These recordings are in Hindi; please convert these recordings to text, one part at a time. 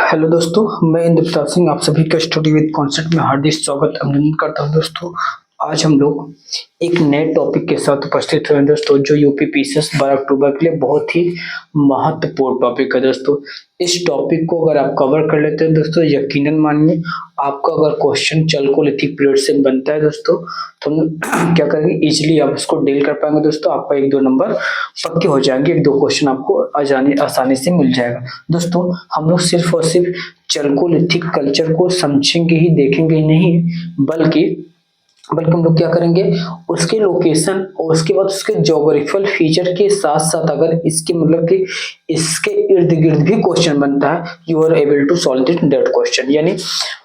हेलो दोस्तों, मैं इंद्रप्रताप सिंह आप सभी का स्टडी विद कॉन्सेप्ट में हार्दिक स्वागत अभिनंदन करता हूं। दोस्तों, आज हम लोग एक नए टॉपिक के साथ उपस्थित हुए हैं दोस्तों, जो यूपी पीसीएस 12 अक्टूबर के लिए बहुत ही महत्वपूर्ण टॉपिक है। दोस्तों, इस टॉपिक को अगर आप कवर कर लेते हैं दोस्तों, यकीनन मानिए आपका अगर क्वेश्चन चलकोलिथिक पीरियड से बनता है दोस्तों, तो हम क्या करेंगे, इजिली आप उसको डील कर पाएंगे दोस्तों। आपका 1-2 नंबर पक्के हो जाएंगे, 1-2 क्वेश्चन आपको आसानी से मिल जाएगा। दोस्तों, हम लोग सिर्फ और सिर्फ चलकोलिथिक कल्चर को समझेंगे ही, देखेंगे ही नहीं, बल्कि हम लोग क्या करेंगे, उसके लोकेशन और उसके बाद उसके ज्योग्राफिकल फीचर के साथ साथ अगर इसके मतलब कि इसके इर्द गिर्द भी क्वेश्चन बनता है, you are able to solve that question, यानी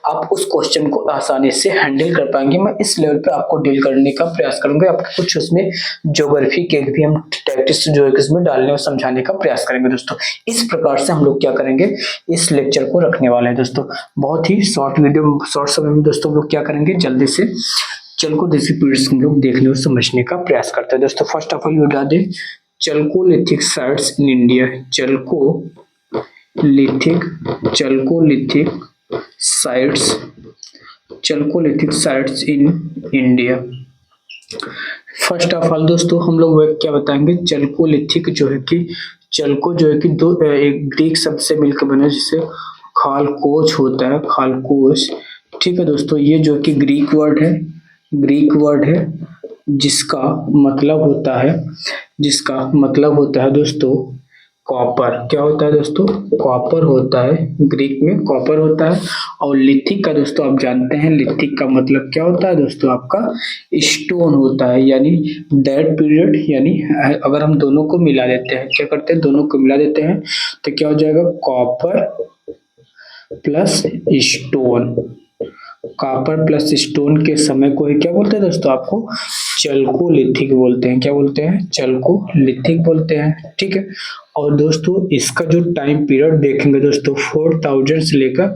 आप उस क्वेश्चन को आसानी से हैंडल कर पाएंगे। मैं इस लेवल पे आपको डील करने का प्रयास करूंगा। आपके कुछ उसमें ज्योग्राफी के भी हम टैक्टिक्स जो है इसमें डालने और समझाने का प्रयास करेंगे दोस्तों। इस प्रकार से हम लोग क्या करेंगे, इस लेक्चर को रखने वाले हैं दोस्तों। बहुत ही शॉर्ट वीडियो, शॉर्ट समय में दोस्तों हम लोग क्या करेंगे, जल्दी से चलकोलिथिक पीरियड्स हम लोग देखने और समझने का प्रयास करते हैं दोस्तों। फर्स्ट ऑफ ऑल ये बता दें, chalcolithic sites in India. Chalcolithic sites in India. First of all दोस्तों हम लोग क्या बताएंगे, चलकोलिथिक जो है कि चलको जो है कि दो एक ग्रीक शब्द से मिलकर बना, जिससे खालकोच होता है, खालकोच। ठीक है दोस्तों, ये जो कि ग्रीक वर्ड है जिसका मतलब होता है दोस्तों कॉपर। क्या होता है दोस्तों, कॉपर होता है, ग्रीक में कॉपर होता है। और लिथिक का दोस्तों आप जानते हैं, लिथिक का मतलब क्या होता है दोस्तों, आपका स्टोन होता है। यानी दैट पीरियड, यानी अगर हम दोनों को मिला देते हैं, क्या करते हैं, दोनों को मिला देते हैं तो क्या हो जाएगा, copper plus stone. Copper plus stone के समय को ही क्या बोलते हैं दोस्तों, आपको चलकोलिथिक बोलते हैं। क्या बोलते हैं, चलकोलिथिक बोलते हैं। ठीक है, और दोस्तों इसका जो टाइम पीरियड देखेंगे दोस्तों, 4000 से लेकर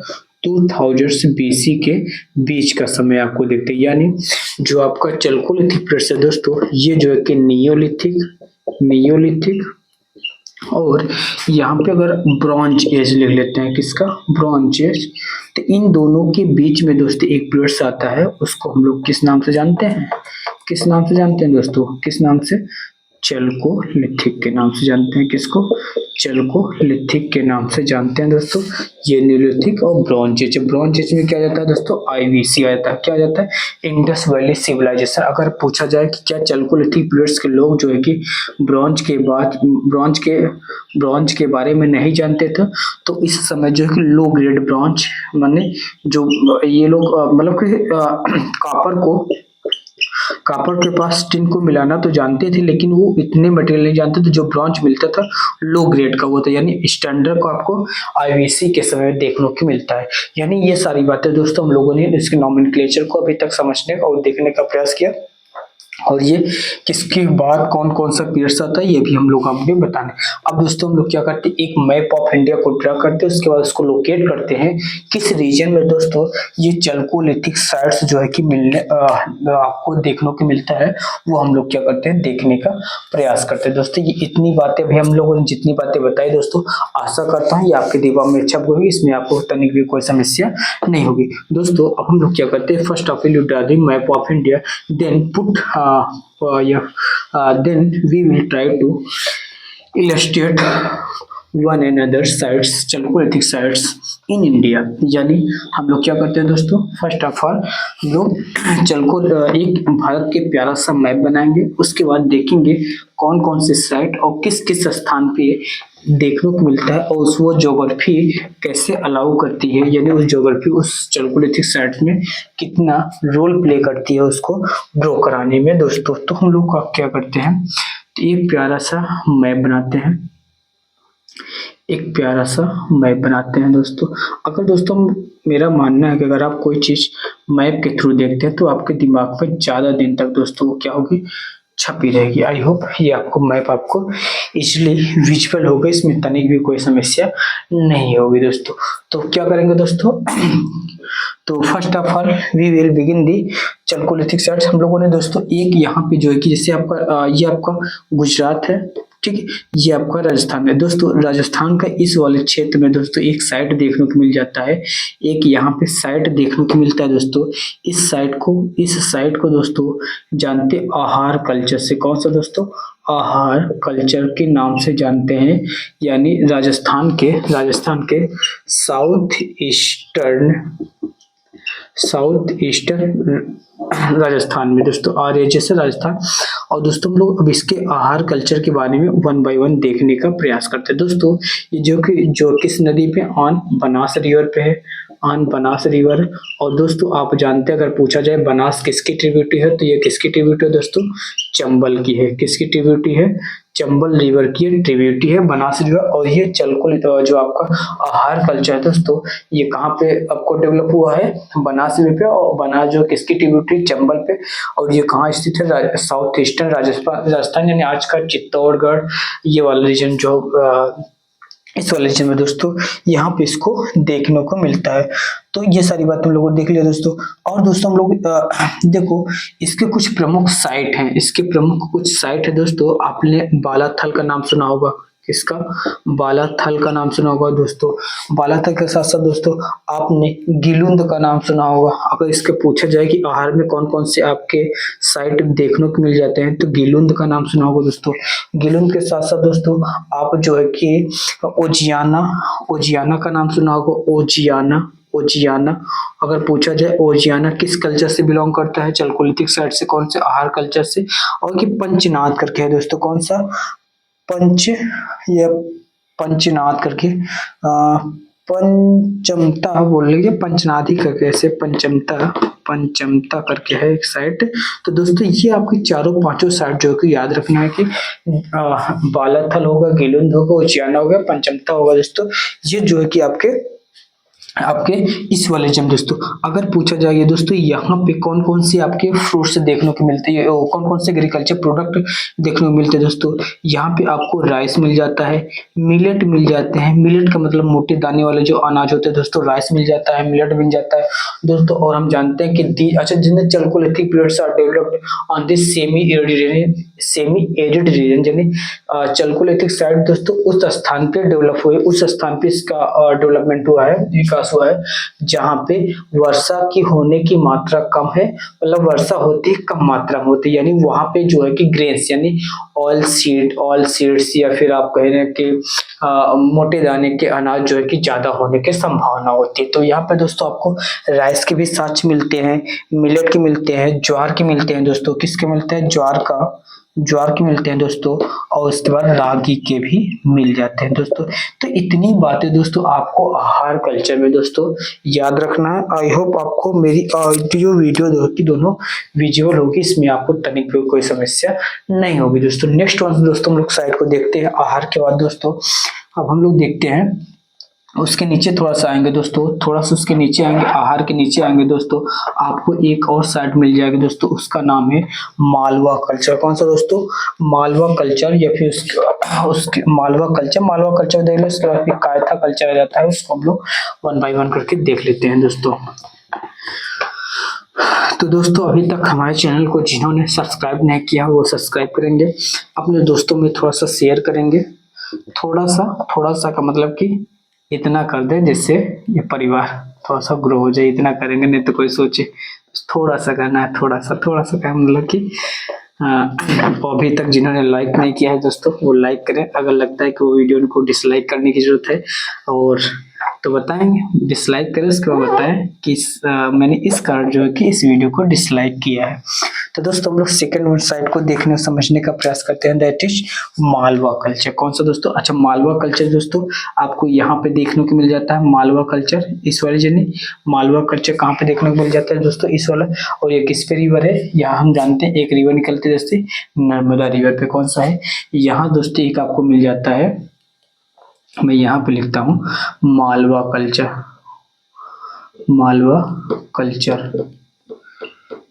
2000 बीसी के बीच का समय आपको देखते हैं। यानी जो आपका चलकोलिथिक पीरियड है दोस्तों, ये जो है कि नियोलिथिक और यहाँ पे अगर ब्रॉन्ज एज लिख लेते हैं, किसका, ब्रॉन्ज एज। तो इन दोनों के बीच में दोस्तों एक पीरियड आता है, उसको हम लोग किस नाम से जानते हैं, दोस्तों, किस नाम से, चलकोलिथिक के नाम से जानते हैं। किसको, चलकोलिथिक के नाम से जानते हैं दोस्तों। ये नियोलिथिक और ब्रॉन्ज एज। ब्रॉन्ज एज में क्या जाता है दोस्तों, आईवीसी आ जाता है। क्या जाता है, इंडस वैली सिविलाइजेशन। अगर पूछा जाए कि क्या चलकोलिथिक पीरियड्स के लोग जो है कि ब्रॉन्ज के बारे में नहीं जानते थे, तो इस समय जो है कि लो ग्रेड ब्रॉन्ज, माने जो ये लोग मतलब कि कॉपर के पास टिन को मिलाना तो जानते थे, लेकिन वो इतने मटेरियल नहीं जानते थे। जो ब्रॉन्ज मिलता था लो ग्रेड का होता है, यानी स्टैंडर्ड को आपको आईवीसी के समय देखने को मिलता है। यानी ये सारी बातें दोस्तों हम लोगों ने इसके नॉमेनक्लेचर को अभी तक समझने और देखने का प्रयास किया, और ये किसके बाद कौन कौन सा पीरियड्स आता है ये भी हम लोग आपको बताने। अब दोस्तों हम लोग क्या करते हैं, एक मैप ऑफ इंडिया को ड्रा करते हैं, उसके बाद उसको लोकेट करते हैं किस रीजन में दोस्तों ये चलकोलिथिक साइट्स जो है कि मिलने आपको देखने को मिलता है, वो हम लोग क्या करते हैं, देखने का प्रयास करते हैं। दोस्तों, ये इतनी बातें भी हम लोगों ने जितनी बातें बताई दोस्तों, आशा करता हूँ ये आपके दिमाग में छप गई, इसमें आपको तनिक भी कोई समस्या नहीं होगी। दोस्तों, अब हम लोग क्या करते हैं, first of all you draw the map of India, then put then we will try to illustrate one another sites, chalcolithic sites in India। यानी हम लोग क्या करते हैं दोस्तों, फर्स्ट ऑफ ऑल हम लोग एक भारत के प्यारा सा मैप बनाएंगे, उसके बाद देखेंगे कौन कौन से साइट और किस किस स्थान पे देखने को मिलता है, और उस वो ज्योग्राफी कैसे अलाउ करती है, यानी उस ज्योग्राफी उस चलकोलिथिक साइट में कितना रोल प्ले करती है उसको ड्रॉ कराने में दोस्तों। तो हम लोग क्या करते हैं, तो एक प्यारा सा मैप बनाते हैं दोस्तों। अगर दोस्तों मेरा मानना है कि अगर आप कोई चीज मैप के थ्रू देखते हैं तो आपके दिमाग में ज्यादा दिन तक दोस्तों क्या होगी, छपी रहेगी। आई होप ये आपको मैप आपको इजिली विजुअल होगा, इसमें तनिक भी कोई समस्या नहीं होगी दोस्तों। तो क्या करेंगे दोस्तों, तो first of all we will begin the chalcolithic sites. हम लोगों ने दोस्तों एक यहाँ पे जो है कि जैसे आपका ये आपका गुजरात है, ठीक है, ये आपका राजस्थान है दोस्तों। राजस्थान का इस वाले क्षेत्र में दोस्तों एक साइट देखने को मिल जाता है, एक यहाँ पे साइट देखने को मिलता है दोस्तों। इस साइट को दोस्तों जानते आहार कल्चर से, कौन सा दोस्तों, आहार कल्चर के नाम से जानते हैं। यानी राजस्थान के साउथ ईस्टर्न राजस्थान में दोस्तों आर्य जैसे राजस्थान। और दोस्तों हम लोग अब इसके आहार कल्चर के बारे में वन बाय वन देखने का प्रयास करते हैं दोस्तों। ये जो किस नदी पे, ऑन बनास रिवर पे है, ऑन बनास रिवर। और दोस्तों आप जानते हैं, अगर पूछा जाए बनास किसकी ट्रिब्यूटरी है, तो ये किसकी ट्रिब्यूटरी है दोस्तों, चंबल की है। किसकी ट्रिब्यूटरी है, चंबल रिवर की ट्रिब्यूटरी है बनास रिवर। और ये चलकुल जो आपका आहार कल्चर है दोस्तों, ये कहाँ पे आपको डेवलप हुआ है, बनास रिवर पे। और बनास जो किसकी ट्रिब्यूटरी, चंबल पे। और ये कहाँ स्थित है, साउथ ईस्टर्न राजस्थान यानी आज का चित्तौड़गढ़, ये वाला रीजन जो इस वाले रीजन में दोस्तों यहाँ पे इसको देखने को मिलता है। तो ये सारी बात हम लोगों को देख लिया दोस्तों। और दोस्तों हम लोग देखो इसके कुछ प्रमुख साइट हैं, इसके प्रमुख कुछ साइट है दोस्तों। आपने बालाथल का नाम सुना होगा, किसका, बालाथल का नाम सुना होगा दोस्तों। बालाथल के साथ साथ दोस्तों आपने गिलुंद का नाम सुना होगा। अगर इसके पूछा जाए कि आहार में कौन कौन से आपके साइट देखने को मिल जाते हैं, तो गिलुंद का नाम सुना होगा दोस्तों। गिलुंद के साथ साथ दोस्तों आप जो है कि ओजियाना का नाम सुना होगा। ओजियाना अगर पूछा जाए, ओजियाना किस कल्चर से बिलोंग करता है, चलकोलिथिक साइट से, कौन से आहार कल्चर से। और ये पंचनाद करके है दोस्तों, कौन सा, पंचनाद करके, पंचमता बोल लीजिए, पंचनाद ही करके, ऐसे पंचमता करके है एक साइट। तो दोस्तों ये आपकी चारों पांचों साइट जो कि याद रखना है कि बालाथल होगा, गिलुंद होगा, उजियाना होगा, पंचमता होगा दोस्तों। ये जो है कि आपके इस वाले जम दोस्तों। अगर पूछा जाए दोस्तों यहाँ पे कौन कौन से आपके फ्रूट्स देखने को मिलते हैं, कौन कौन से एग्रीकल्चर प्रोडक्ट देखने को मिलते हैं दोस्तों। यहाँ पे आपको राइस मिल जाता है, मिलेट मिल जाते हैं। मिलेट का मतलब मोटे दाने वाले जो अनाज होते हैं दोस्तों, राइस मिल जाता है, मिलेट मिल जाता है दोस्तों। और हम जानते हैं कि जिन्हें chalcolithic periods are developed on this semi arid region, यानी चलकोलिथिक साइट दोस्तों उस स्थान पे डेवलप हुए, उस स्थान पे इसका डेवलपमेंट हुआ है, विकास हुआ है, जहाँ पे वर्षा की होने की मात्रा कम है, मतलब वर्षा होती है कम मात्रा में होती है। यानी वहां पे जो है कि ग्रेन्स यानी ऑल सीड्स या फिर आप कह रहे हैं कि मोटे दाने के अनाज जो है कि ज्यादा होने की संभावना होती है। तो यहाँ पे दोस्तों आपको राइस के भी साच मिलते हैं, मिलेट के मिलते हैं, ज्वार के मिलते हैं दोस्तों। किसके मिलते हैं, ज्वार के मिलते हैं दोस्तों। और उसके बाद रागी के भी मिल जाते हैं दोस्तों। तो इतनी बातें दोस्तों आपको आहार कल्चर में दोस्तों याद रखना है। आई होप आपको मेरी ऑडियो वीडियो की दोनों विजुअल होगी, इसमें आपको तनिक भी कोई समस्या नहीं होगी दोस्तों। नेक्स्ट वन दोस्तों हम लोग साइड को देखते हैं आहार के बाद दोस्तों। अब हम लोग देखते हैं उसके नीचे थोड़ा सा आएंगे दोस्तों, थोड़ा सा उसके नीचे आएंगे, आहार के नीचे आएंगे दोस्तों, आपको एक और साइट मिल जाएगी दोस्तों, उसका नाम है मालवा कल्चर। कौन सा दोस्तों, मालवा कल्चर। या फिर उसके मालवा कल्चर देख लो। उसके बाद कायथा कल्चर आ जाता है, उसको हम लोग वन बाय वन करके देख लेते हैं दोस्तों। तो दोस्तों अभी तक हमारे चैनल को जिन्होंने सब्सक्राइब नहीं किया वो सब्सक्राइब करेंगे, अपने दोस्तों में थोड़ा सा शेयर करेंगे, थोड़ा सा का मतलब कि इतना कर दे जिससे ये परिवार थोड़ा सा ग्रो हो जाए। इतना करेंगे नहीं तो कोई सोचे, थोड़ा सा करना है, थोड़ा सा का मतलब कि अभी तक जिन्होंने लाइक नहीं किया है दोस्तों वो लाइक करें। अगर लगता है कि वो वीडियो उनको डिसलाइक करने की जरूरत है और तो बताएंगे, डिसलाइक करें, उसके बाद बताएं कि मैंने इस कारण जो है कि इस वीडियो को डिसलाइक किया है। तो दोस्तों हम लोग सेकंड वेबसाइट को देखने और समझने का प्रयास करते हैं, दैट इज मालवा कल्चर। कौन सा दोस्तों, अच्छा मालवा कल्चर दोस्तों आपको यहाँ पे देखने को मिल जाता है। मालवा कल्चर इस वाले जर्नी, मालवा कल्चर कहाँ पे देखने को मिल जाता है दोस्तों, इस वाला। और ये किस पे रिवर है, यहाँ हम जानते हैं एक रिवर निकलती है दोस्तों, नर्मदा रिवर पे। कौन सा है, यहाँ दोस्तों एक आपको मिल जाता है, मैं यहाँ पे लिखता हूँ मालवा कल्चर।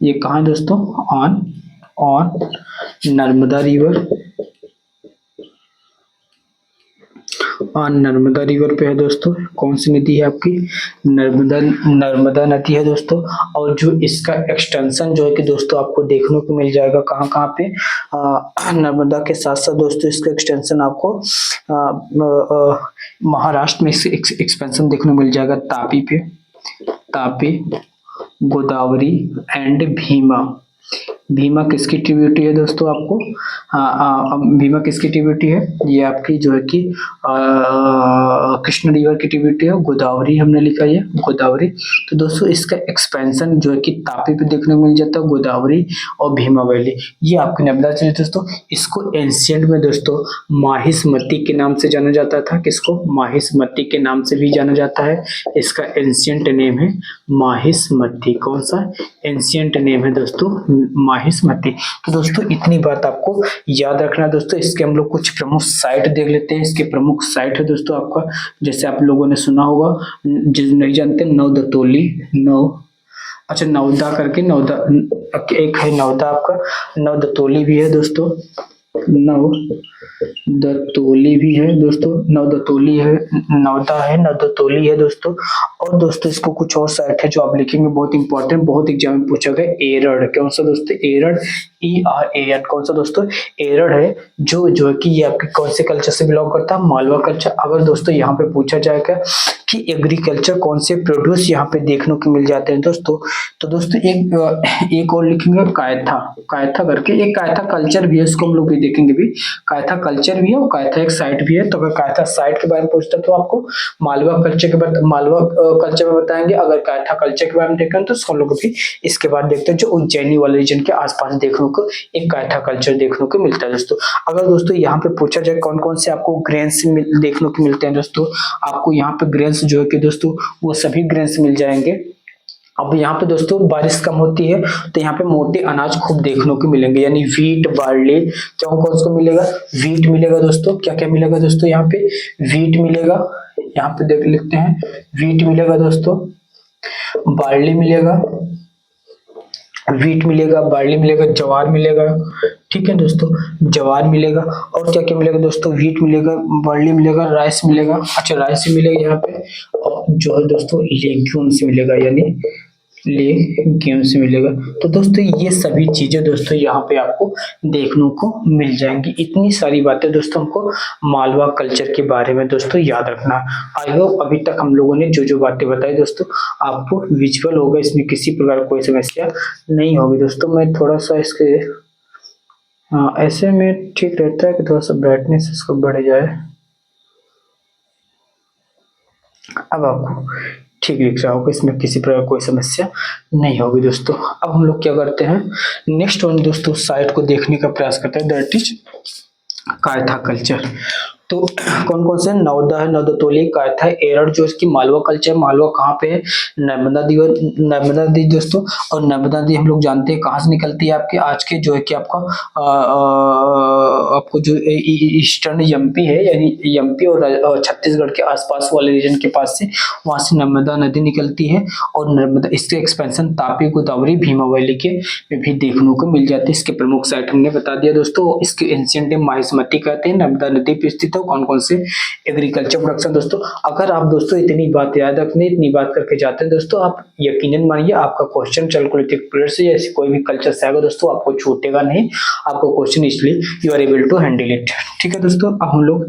ये कहाँ है दोस्तों, on Narmada river, Narmada river पे है दोस्तों। कौन सी नदी है आपकी? नर्मदा नर्मदा नदी है दोस्तों। और जो इसका एक्सटेंशन जो है कि दोस्तों आपको देखने को मिल जाएगा कहाँ कहाँ पे, नर्मदा के साथ साथ दोस्तों इसका एक्सटेंशन आपको महाराष्ट्र में एक्सपेंशन देखने को मिल जाएगा तापी पे, तापी, गोदावरी एंड भीमा। भीमा किसकी ट्रिब्यूटी है दोस्तों आपको? भीमा किसकी ट्रिब्यूटी है? ये आपकी जो है कि कृष्ण रिवर की ट्रिब्यूटी है। गोदावरी हमने लिखा है गोदावरी। तो दोस्तों इसका एक्सपेंशन जो है कि तापी पे देखने को मिल जाता है, गोदावरी और भीमा वैली। ये आपकी नर्मदा नदी दोस्तों। इसको एंशियंट में दोस्तों माहिष्मती के नाम से जाना जाता था। किसको? माहिष्मती के नाम से भी जाना जाता है। इसका एंशियंट नेम है माहिष्मती। कौन सा एंशियंट नेम है दोस्तों? माहिष्मती। तो दोस्तों इतनी बात आपको याद रखना दोस्तों। इसके हम लोग कुछ प्रमुख साइट देख लेते हैं। इसके प्रमुख साइट है दोस्तों आपका, जैसे आप लोगों ने सुना होगा, जिस नहीं जानते, नवदतोली, अच्छा नवदा करके, नवदा एक है नवदा आपका, नवदतोली भी है दोस्तों, नवदतोली भी है दोस्तों, नवदतोली है, नवदा है, नवदतोली है दोस्तों। और दोस्तों इसको कुछ और साइट है जो आप लिखेंगे, बहुत इंपॉर्टेंट, बहुत एग्जाम में पूछा गया, एरड़। कौन सा दोस्तों? एरड़, ERAN। कौन सा दोस्तों? एरड़ है, जो है कि ये आपके कौन से कल्चर से बिलोंग करता है? मालवा कल्चर। अगर दोस्तों यहाँ पे पूछा जाएगा कि एग्रीकल्चर कौन से प्रोड्यूस यहाँ पे देखने को मिल जाते हैं दोस्तों, तो दोस्तों एक और लिखेंगे कायथा, कायथा करके। एक कायथा कल्चर भी है, इसको हम लोग भी देखेंगे भी। कायथा कल्चर भी है और कायथा एक साइट भी है। तो अगर कायथा साइट के बारे में पूछता तो आपको मालवा कल्चर के बारे, मालवा कल्चर में बताएंगे। अगर कायथा कल्चर के बारे में देखें तो हम लोग भी इसके बाद देखते हैं जो उज्जैनी वाले रीजन के आसपास देखने को एक कायथा कल्चर देखने को मिलता है दोस्तों। अगर दोस्तों यहाँ पे पूछा जाए कौन कौन से आपको ग्रेन्स देखने को मिलते हैं दोस्तों, आपको यहाँ पे ग्रेन्स जो है कि दोस्तों वो सभी ग्रेन्स मिल जाएंगे। अब यहाँ पे दोस्तों बारिश कम होती है तो यहाँ पे मोटे अनाज खूब देखने को मिलेंगे, यानी व्हीट, बार्ली। क्या कौन सा मिलेगा? व्हीट मिलेगा दोस्तों। क्या क्या मिलेगा दोस्तों? यहाँ पे व्हीट मिलेगा, यहाँ पे देख लिखते हैं, व्हीट मिलेगा दोस्तों, बार्ली मिलेगा, व्हीट मिलेगा, बार्ली मिलेगा, ज्वार मिलेगा। ठीक है दोस्तों, ज्वार मिलेगा। और क्या क्या मिलेगा दोस्तों? व्हीट मिलेगा, बार्ली मिलेगा, राइस मिलेगा। अच्छा राइस मिलेगा यहाँ पे, और जो है दोस्तों लेग्यूम्स मिलेगा, यानी लेग्यूम्स मिलेगा। तो दोस्तों ये सभी चीजें दोस्तों यहाँ पे आपको देखने को मिल जाएंगी। इतनी सारी बातें दोस्तों हमको मालवा कल्चर के बारे में दोस्तों याद रखना। आई होप अभी तक हम लोगों ने जो जो बातें बताई दोस्तों आपको विजुअल होगा, इसमें किसी प्रकार कोई समस्या नहीं होगी दोस्तों। मैं थोड़ा सा इसके ऐसे में ठीक रहता है कि थोड़ा सा ब्राइटनेस इसको बढ़ जाए। अब आपको ठीक दिख रहा होगा, इसमें किसी प्रकार कोई समस्या नहीं होगी दोस्तों। अब हम लोग क्या करते हैं, नेक्स्ट वन दोस्तों साइट को देखने का प्रयास करते हैं, दैट इज कायथा कल्चर। तो कौन कौन से? नवदा है, नवदतोली, कायथा, एरड़ जो इसकी मालवा कल्चर। मालवा कहाँ पे है? नर्मदा नर्मदा नदी दोस्तों। और नर्मदा नदी हम लोग जानते हैं कहाँ से निकलती है, आपके आज के जो है कि आपका आपको जो ईस्टर्न एमपी है, यानी एमपी और छत्तीसगढ़ के आसपास वाले रीजन के पास से, वहां से नर्मदा नदी निकलती है। और नर्मदा इसके एक्सपेंशन तापी, गोदावरी, भीमा वैली के में भी देखने को मिल जाती है। इसके प्रमुख साइट हमने बता दिया दोस्तों। इसके एंशिएंट नेम माहिष्मती कहते हैं, नर्मदा नदी पे स्थित है। कौन कौन से एग्रीकल्चर प्रोडक्शन दोस्तों। अगर आप दोस्तों इतनी बात याद रखने, इतनी बात करके जाते हैं दोस्तों, आप यकीनन मानिए आपका क्वेश्चन कैलकुलेटिव पीरियड से या कोई भी कल्चर से आएगा दोस्तों, आपको छूटेगा नहीं आपको क्वेश्चन, इसलिए you are able to handle it. ठीक है दोस्तों, अब हम लोग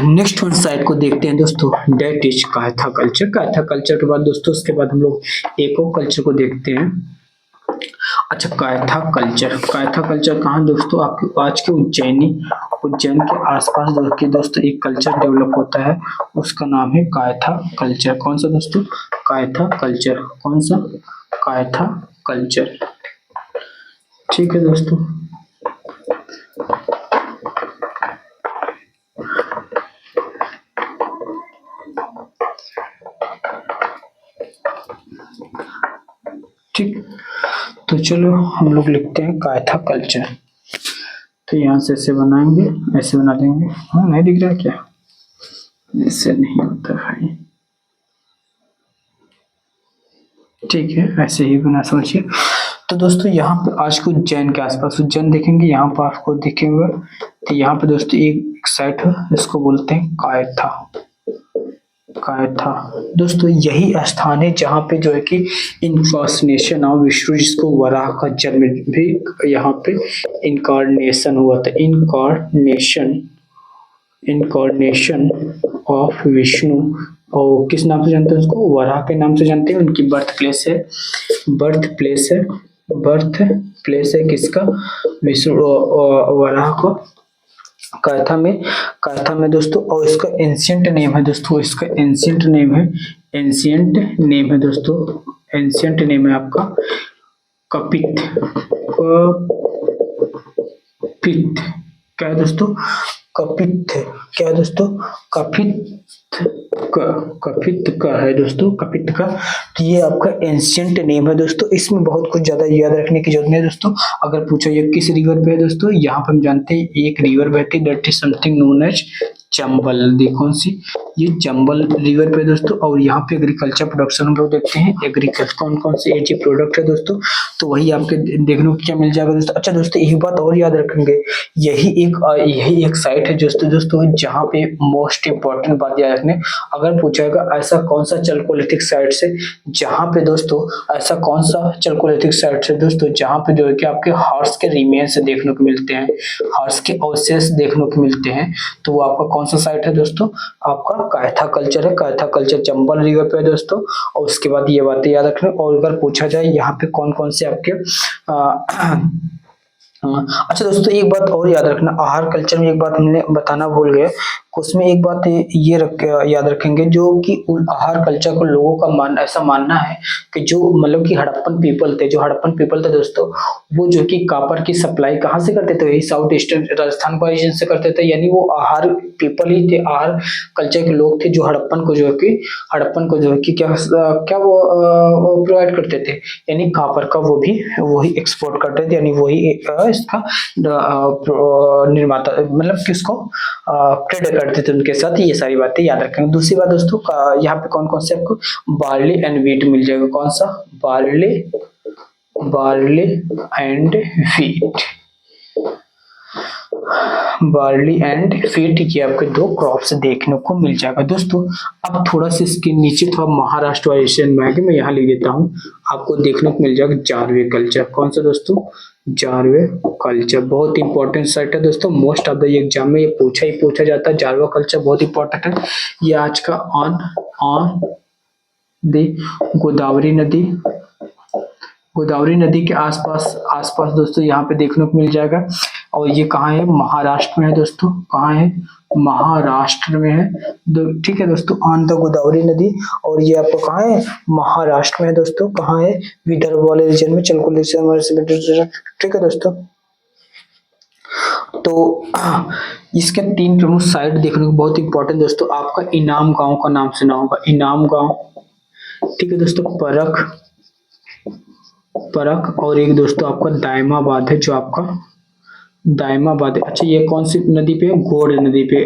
नेक्स्ट वन साइट को देखते हैं दोस्तों, that is Kayatha culture. Kayatha culture के बाद दोस्तों उसके बाद हम लोग एक और कल्चर को देखते हैं। अच्छा कायथा कल्चर, कायथा कल्चर कहाँ दोस्तों? आपके आज के उज्जैन के आसपास दोस्तों एक कल्चर डेवलप होता है, उसका नाम है कायथा कल्चर। कौन सा दोस्तों? कायथा कल्चर। कौन सा? कायथा कल्चर। ठीक है दोस्तों, ठीक। तो चलो हम लोग लिखते हैं कायथा कल्चर। तो यहाँ से ऐसे बनाएंगे, ऐसे बना देंगे। हाँ नहीं दिख रहा क्या? ऐसे नहीं होता भाई। ठीक है, ऐसे ही बना समझिए। तो दोस्तों यहाँ पे आज को उज्जैन के आसपास उज्जैन देखेंगे, यहाँ पर आपको दिखेगा। तो यहाँ पे दोस्तों एक साइट है, इसको बोलते हैं कायथा। कायथा दोस्तों यही स्थान है जहाँ पे जो है कि इनफॉर्मेशन ऑफ विष्णु, जिसको वराह का जन्म भी यहाँ पे इनकारनेशन हुआ था। इनकारनेशन ऑफ विष्णु, और किस नाम से जानते हैं उसको? वराह के नाम से जानते हैं। उनकी बर्थ प्लेस है, बर्थ प्लेस है किसका? विष्णु वराह को कायथा में दोस्तों। और इसका एंशिएंट नेम है दोस्तों, इसका एंशिएंट नेम है दोस्तों, एंशिएंट नेम है आपका कपित। क्या है दोस्तों? कपित। क्या है दोस्तों? कपित का है दोस्तों, कपित का। तो ये आपका एंशिएंट नेम है दोस्तों। इसमें बहुत कुछ ज्यादा याद रखने की जरूरत नहीं है दोस्तों। अगर पूछा ये किस रिवर पे है दोस्तों, यहाँ पे हम जानते हैं एक रिवर बहती है, that is something known as Chambal नदी। कौन सी? ये चंबल रिवर पे दोस्तों। और यहाँ पे एग्रीकल्चर प्रोडक्शन हम लोग देखते हैं। एग्रीकल्चर कौन कौन से एजी प्रोडक्ट है दोस्तों, तो वही आपके देखने को क्या मिल जाएगा दोस्तों। अच्छा दोस्तों एक बात और याद रखेंगे, यही एक साइट है दोस्तों जहाँ पे मोस्ट इंपॉर्टेंट बात याद रखने, अगर पूछेगा ऐसा कौन सा चलकोलिथिक साइट है जहाँ पे दोस्तों, ऐसा कौन सा चलकोलिथिक साइट है दोस्तों जहाँ पे जो है कि आपके हॉर्स के रिमेन्स देखने को मिलते हैं, हॉर्स के अवशेष देखने को मिलते हैं, तो वो आपका कौन सा साइट है दोस्तों? आपका कायथा कल्चर है। कायथा कल्चर चंबल रिवर पे है दोस्तों। और उसके बाद ये बातें याद रखना। और अगर पूछा जाए यहाँ पे कौन कौन से आपके अच्छा दोस्तों एक बात और याद रखना, आहार कल्चर में एक बात हमने बताना भूल गए। उसमें एक बात ये याद रखेंगे, जो कि आहार कल्चर को लोगों का ऐसा मानना है कि जो मतलब कि हड़प्पन पीपल थे दोस्तों, वो जो कि कॉपर की सप्लाई कहाँ से करते थे? वही साउथ ईस्टर्न राजस्थान का रीजन से करते थे। यानी वो आहार पीपल ही थे, आहार कल्चर के लोग थे जो हड़प्पन को जो है कि क्या वो प्रोवाइड करते थे, यानी कॉपर का वही एक्सपोर्ट करते थे, यानी वही इसका निर्माता मतलब किसको ट्रेड करते थे उनके साथ। ये सारी बातें याद रखेंगे। दूसरी बात दोस्तों यहाँ पे कौन कौन से आपको बार्ली एंड वीट मिल जाएगा। कौन सा? Barley and wheat. Barley and wheat, ये आपके दो क्रॉप्स देखने को मिल जाएगा दोस्तों। अब थोड़ा सा इसके नीचे थोड़ा महाराष्ट्र वाले एशियन में आगे मैं यहाँ लिख देता हूँ, आपको देखने को मिल जाएगा जारवे कल्चर। कौन सा दोस्तों? जारवे कल्चर बहुत इंपॉर्टेंट साइट है दोस्तों। मोस्ट ऑफ द एग्जाम में ये पूछा जाता है। जारवा कल्चर बहुत इंपॉर्टेंट है। ये आज का ऑन द गोदावरी नदी के आसपास दोस्तों यहाँ पे देखने को मिल जाएगा। और ये कहाँ है? महाराष्ट्र में है दोस्तों। कहाँ है? महाराष्ट्र में है। ठीक है दोस्तों, ऑन द गोदावरी नदी। और ये आपको कहाँ है? महाराष्ट्र में है दोस्तों। कहाँ है? विदर्भ वाले रीजन में, ठीक है दोस्तों। तो इसके तीन प्रमुख साइट देखने को बहुत इंपॉर्टेंट दोस्तों। आपका इनाम गांव का नाम सुना होगा, इनाम गांव, ठीक है दोस्तों। परख और एक दोस्तों आपका दायमाबाद है, जो आपका दायमाबाद है। अच्छा ये कौन सी नदी पे है? गोड़ नदी पे।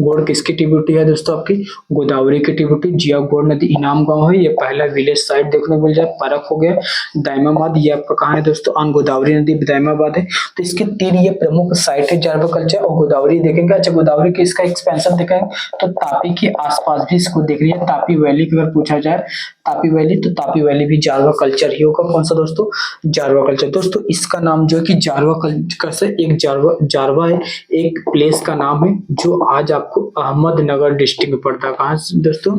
गोड़ किसकी ट्रिब्यूटरी है दोस्तों? आपकी गोदावरी की ट्रिब्यूटरी जिया गोड़ नदी। इनाम गांव है, ये पहला विलेज साइट देखने को मिल जाए। परख हो गया, दायमाबाद ये आपका कहाँ है दोस्तों? ऑन गोदावरी नदी, दायमाबाद है। तो इसके तीन ये प्रमुख साइट है, जारवा कल्चर और गोदावरी देखेंगे। अच्छा गोदावरी के इसका एक्सपेंशन देखेंगे तो तापी के आसपास भी इसको देख लीजिए। तापी वैली की अगर पूछा जाए, तापी वैली, तो तापी वैली भी जारवा कल्चर ही होगा। कौन सा दोस्तों? जारवा कल्चर। दोस्तों इसका नाम जो है कि जारवा कल्चर से एक जारवा है, एक प्लेस का नाम है जो आज आपको अहमदनगर डिस्ट्रिक्ट में पड़ता है। कहाँ से दोस्तों?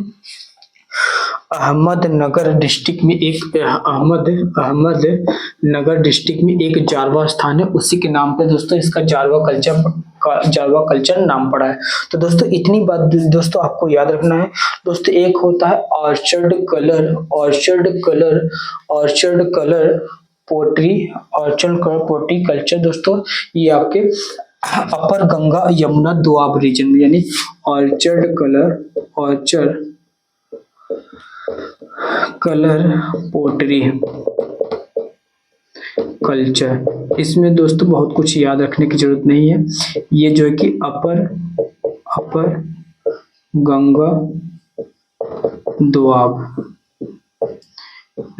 अहमदनगर डिस्ट्रिक्ट में एक अहमदनगर डिस्ट्रिक्ट में एक जारवा स्थान है, उसी के नाम पे दोस्तों इसका जारवा कल्चर नाम पड़ा है। तो दोस्तों इतनी बात दोस्तों आपको याद रखना है दोस्तों। एक होता है ऑर्चर्ड कलर पोट्री कल्चर दोस्तों। ये आपके अपर गंगा यमुना दोआब रीजन में, यानी ऑर्चर्ड कलर पोट्री कल्चर। इसमें दोस्तों बहुत कुछ याद रखने की जरूरत नहीं है। ये जो है कि अपर गंगा दोआब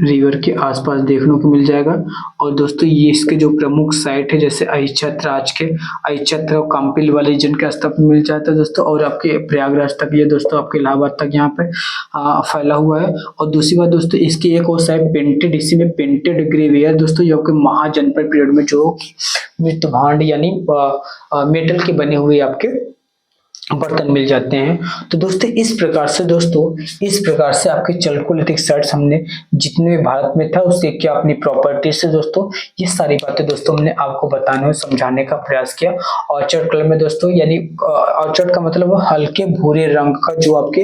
रिवर के आसपास देखने को मिल जाएगा। और दोस्तों ये इसके जो प्रमुख साइट है जैसे अहिच्छत्र आज के अहिच्छत्र और काम्पिल वाले रीजन के स्तर पर मिल जाता है दोस्तों। और आपके प्रयागराज तक ये दोस्तों आपके इलाहाबाद तक यहाँ पे फैला हुआ है। और दूसरी बात दोस्तों इसकी एक और साइड पेंटेड, इसी में पेंटेड ग्रेवियर दोस्तों जो कि महाजनपद पीरियड में जो मृत भांड यानी मेटल के बने हुए आपके बर्तन मिल जाते हैं। तो दोस्तों इस प्रकार से आपके चल्कोलिथिक साइट्स हमने जितने भी भारत में था उसके क्या अपनी प्रॉपर्टीज से दोस्तों ये सारी बातें दोस्तों हमने आपको बताने और समझाने का प्रयास किया। ऑर्चर्ड कलर में दोस्तों यानी ऑर्चर्ड का मतलब वो हल्के भूरे रंग का जो आपके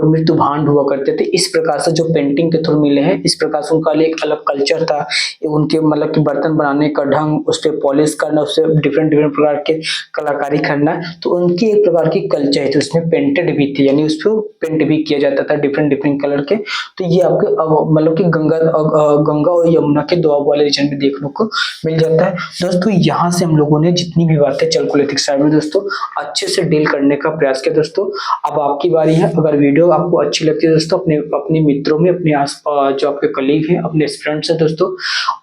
मृत्यु भांड हुआ करते थे। इस प्रकार से जो पेंटिंग के थ्रू मिले हैं, इस प्रकार से उनका एक अलग कल्चर था, उनके मतलब कि बर्तन बनाने का ढंग, उस पर पॉलिश करना, उससे डिफरेंट डिफरेंट प्रकार के कलाकारी करना, तो उनकी एक प्रकार की कल्चर है। तो उसमें पेंटेड भी थे यानी उस पर पेंट भी किया जाता था डिफरेंट डिफरेंट कलर के। तो ये आपके मतलब कि गंगा और यमुना के दोआब वाले रीजन में देखने को मिल जाता है दोस्तों। यहाँ से हम लोगों ने जितनी भी बातें चल्कोलिथिक साइड में दोस्तों अच्छे से डील करने का प्रयास किया दोस्तों। अब आपकी बारी है। अगर वीडियो आपको अच्छी लगती है दोस्तों अपने मित्रों में, अपने आस जो आपके कलीग हैं, अपने फ्रेंड्स हैं दोस्तों,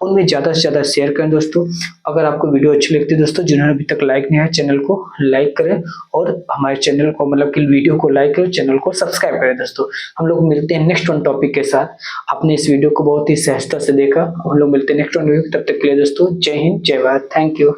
उनमें ज्यादा से ज्यादा शेयर करें दोस्तों। अगर आपको वीडियो अच्छी लगती है दोस्तों, जिन्होंने अभी तक लाइक नहीं है चैनल को लाइक करें और हमारे चैनल को मतलब कि वीडियो को लाइक करें, चैनल को सब्सक्राइब करें दोस्तों। हम लोग मिलते हैं नेक्स्ट वन टॉपिक के साथ। आपने इस वीडियो को बहुत ही सहजता से देखा, हम लोग मिलते हैं नेक्स्ट वन टॉपिक। तब तक के लिए दोस्तों जय हिंद जय भारत, थैंक यू।